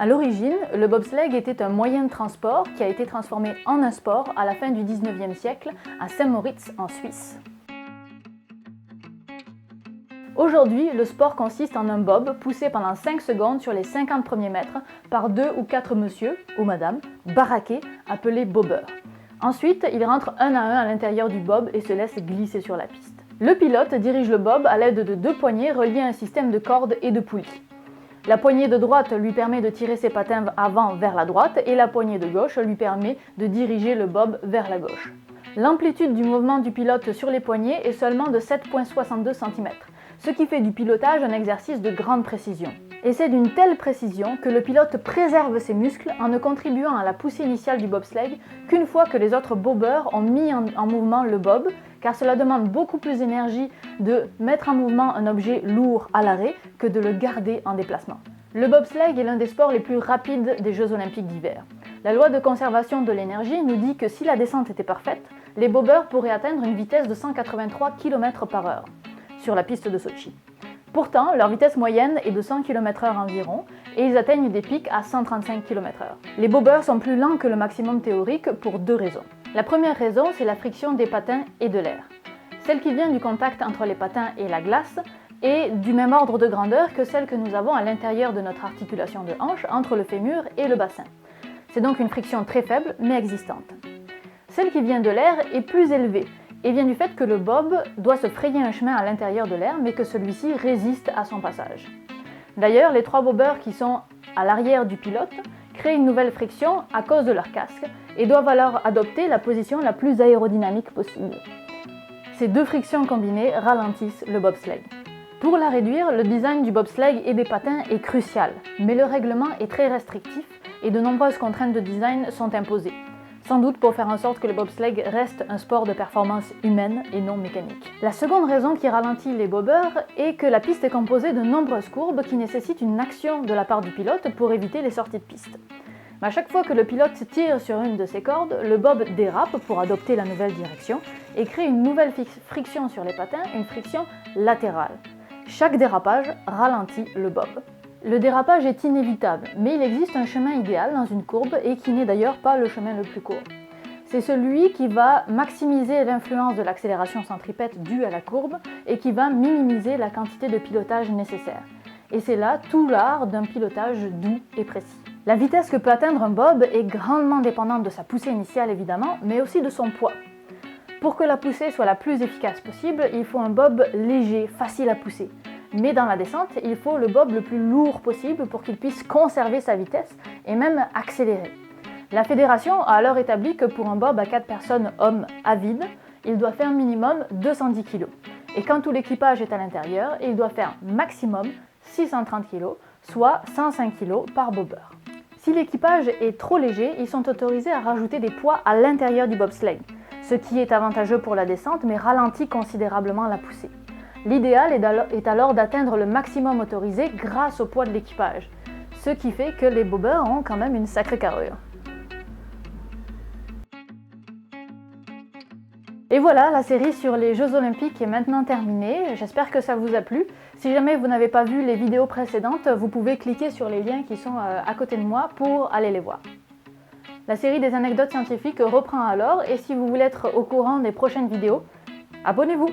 À l'origine, le bobsleigh était un moyen de transport qui a été transformé en un sport à la fin du 19e siècle à Saint-Moritz en Suisse. Aujourd'hui, le sport consiste en un bob poussé pendant 5 secondes sur les 50 premiers mètres par 2 ou 4 monsieur ou madame baraqués appelés bobbers. Ensuite, ils rentrent un à un à l'intérieur du bob et se laissent glisser sur la piste. Le pilote dirige le bob à l'aide de 2 poignées reliées à un système de cordes et de poulies. La poignée de droite lui permet de tirer ses patins avant vers la droite et la poignée de gauche lui permet de diriger le bob vers la gauche. L'amplitude du mouvement du pilote sur les poignées est seulement de 7,62 cm, ce qui fait du pilotage un exercice de grande précision. Et c'est d'une telle précision que le pilote préserve ses muscles en ne contribuant à la poussée initiale du bobsleigh qu'une fois que les autres bobbers ont mis en mouvement le bob, car cela demande beaucoup plus d'énergie de mettre en mouvement un objet lourd à l'arrêt que de le garder en déplacement. Le bobsleigh est l'un des sports les plus rapides des Jeux Olympiques d'hiver. La loi de conservation de l'énergie nous dit que si la descente était parfaite, les bobbers pourraient atteindre une vitesse de 183 km/h sur la piste de Sochi. Pourtant, leur vitesse moyenne est de 100 km/h environ et ils atteignent des pics à 135 km/h. Les bobbers sont plus lents que le maximum théorique pour 2 raisons. La première raison, c'est la friction des patins et de l'air. Celle qui vient du contact entre les patins et la glace est du même ordre de grandeur que celle que nous avons à l'intérieur de notre articulation de hanche entre le fémur et le bassin. C'est donc une friction très faible mais existante. Celle qui vient de l'air est plus élevée et vient du fait que le bob doit se frayer un chemin à l'intérieur de l'air mais que celui-ci résiste à son passage. D'ailleurs, les 3 bobbers qui sont à l'arrière du pilote créent une nouvelle friction à cause de leur casque et doivent alors adopter la position la plus aérodynamique possible. Ces 2 frictions combinées ralentissent le bobsleigh. Pour la réduire, le design du bobsleigh et des patins est crucial, mais le règlement est très restrictif et de nombreuses contraintes de design sont imposées. Sans doute pour faire en sorte que le bobsleigh reste un sport de performance humaine et non mécanique. La seconde raison qui ralentit les bobbers est que la piste est composée de nombreuses courbes qui nécessitent une action de la part du pilote pour éviter les sorties de piste. Mais à chaque fois que le pilote tire sur une de ces cordes, le bob dérape pour adopter la nouvelle direction et crée une nouvelle friction sur les patins, une friction latérale. Chaque dérapage ralentit le bob. Le dérapage est inévitable, mais il existe un chemin idéal dans une courbe et qui n'est d'ailleurs pas le chemin le plus court. C'est celui qui va maximiser l'influence de l'accélération centripète due à la courbe et qui va minimiser la quantité de pilotage nécessaire. Et c'est là tout l'art d'un pilotage doux et précis. La vitesse que peut atteindre un bob est grandement dépendante de sa poussée initiale évidemment, mais aussi de son poids. Pour que la poussée soit la plus efficace possible, il faut un bob léger, facile à pousser. Mais dans la descente, il faut le bob le plus lourd possible pour qu'il puisse conserver sa vitesse et même accélérer. La fédération a alors établi que pour un bob à 4 personnes hommes à vide, il doit faire minimum 210 kg. Et quand tout l'équipage est à l'intérieur, il doit faire maximum 630 kg, soit 105 kg par bobber. Si l'équipage est trop léger, ils sont autorisés à rajouter des poids à l'intérieur du bobsleigh, ce qui est avantageux pour la descente mais ralentit considérablement la poussée. L'idéal est alors d'atteindre le maximum autorisé grâce au poids de l'équipage, ce qui fait que les bobbers ont quand même une sacrée carrure. Et voilà, la série sur les Jeux Olympiques est maintenant terminée. J'espère que ça vous a plu. Si jamais vous n'avez pas vu les vidéos précédentes, vous pouvez cliquer sur les liens qui sont à côté de moi pour aller les voir. La série des anecdotes scientifiques reprend alors et si vous voulez être au courant des prochaines vidéos, abonnez-vous!